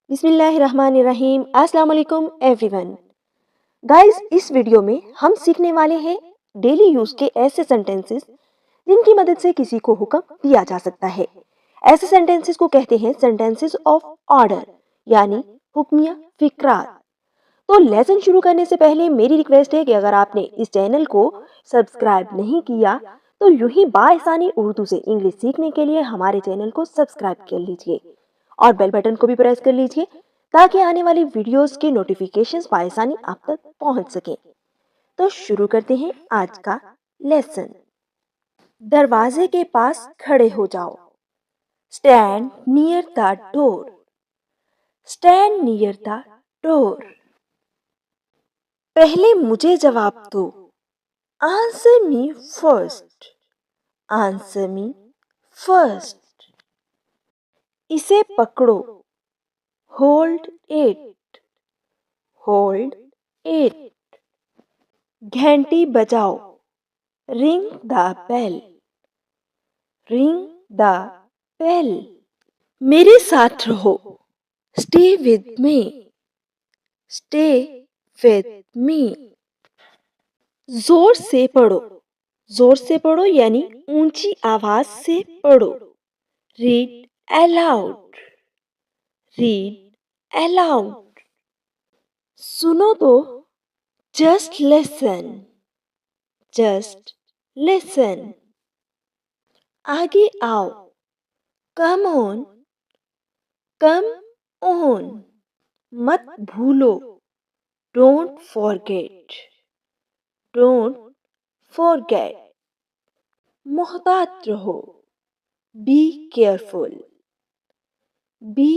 बिस्मिल्लाहिर्रहमानिर्रहीम। अस्सलाम वालेकुम एवरीवन। गाइस, इस वीडियो में हम सीखने वाले हैं डेली यूज के ऐसे सेंटेंसेस जिनकी मदद से किसी को हुक्म दिया जा सकता है। ऐसे सेंटेंसेस को कहते हैं सेंटेंसेस ऑफ ऑर्डर, यानी हुक्मिया फिक्रात। तो लेसन शुरू करने से पहले मेरी रिक्वेस्ट है कि अगर आपने इस चैनल को सब्सक्राइब नहीं किया तो यूं ही बाआसानी उर्दू से इंग्लिश सीखने के लिए हमारे चैनल को सब्सक्राइब कर लीजिए और बेल बटन को भी प्रेस कर लीजिए ताकि आने वाली वीडियोस के नोटिफिकेशंस बाआसानी आप तक पहुंच सके। तो शुरू करते हैं आज का लेसन। दरवाजे के पास खड़े हो जाओ। Stand near the door. Stand near the door. पहले मुझे जवाब दो। Answer me first. Answer me first. इसे पकड़ो। Hold it. Hold it. घंटी बजाओ। Ring the bell. Ring the bell. मेरे साथ रहो। Stay with me. Stay with me. जोर से पढ़ो। जोर से पढ़ो यानी ऊंची आवाज से पढ़ो। Read aloud. Read aloud. सुनो तो। Just listen. Just listen. आगे आओ। Come on. Come on. मत भूलो। Don't forget. Don't forget. मोहतात रहो। Be careful. Be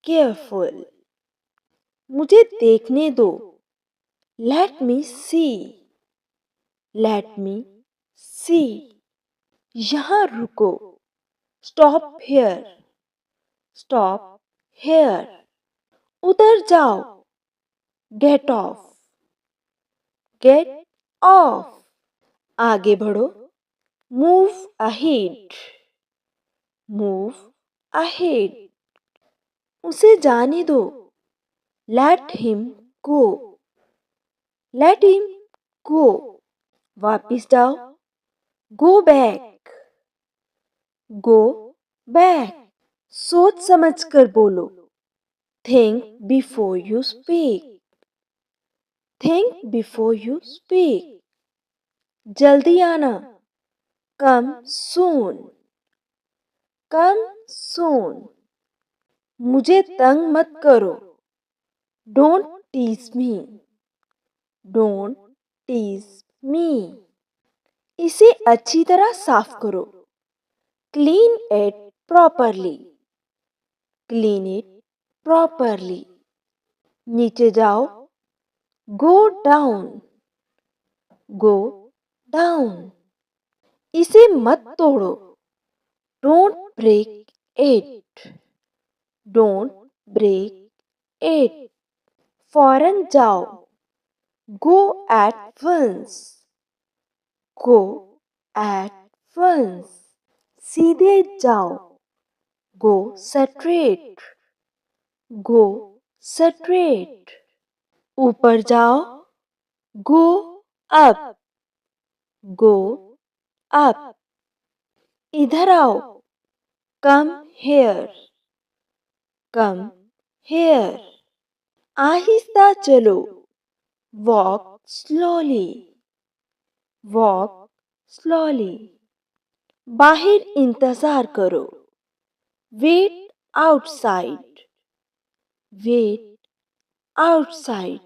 careful. मुझे देखने दो। Let me see. Let me see. यहाँ रुको। Stop here. Stop here. उतर जाओ। Get off. Get off. आगे बढ़ो। Move ahead. Move ahead. उसे जाने दो। Let him go. Let him go. वापिस जाओ। Go back. Go back. सोच समझ कर बोलो। Think before you speak. Think before you speak. जल्दी आना। कम सून। कम सून। मुझे तंग मत करो। Don't tease me. Don't tease me. इसे अच्छी तरह साफ करो। Clean it properly. Clean it properly. नीचे जाओ। Go down. Go down. इसे मत तोड़ो। Don't break it. Don't break it. फौरन जाओ। Go at once. Go at once. सीधे जाओ। Go straight. Go straight. ऊपर जाओ। Go up. Go up. इधर आओ। Come here. Come here. आहिस्ता चलो। Walk slowly. Walk slowly. बाहर इंतजार करो। Wait outside. Wait outside.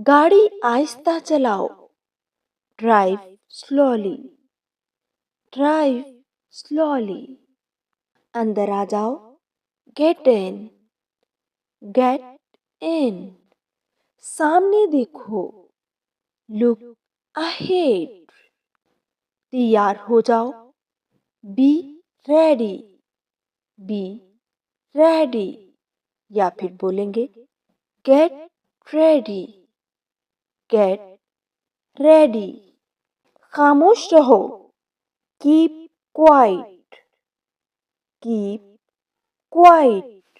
गाड़ी आहिस्ता चलाओ। Drive slowly. Drive slowly. अंदर आ जाओ। Get in. Get in. सामने देखो। Look ahead. तैयार हो जाओ। Be ready. Be ready. या फिर बोलेंगे गेट रेडी। Get ready. खामोश रहो। Keep quiet. Keep quiet.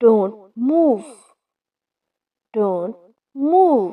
Don't move. Don't move.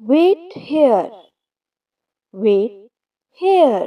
Wait here. Wait here.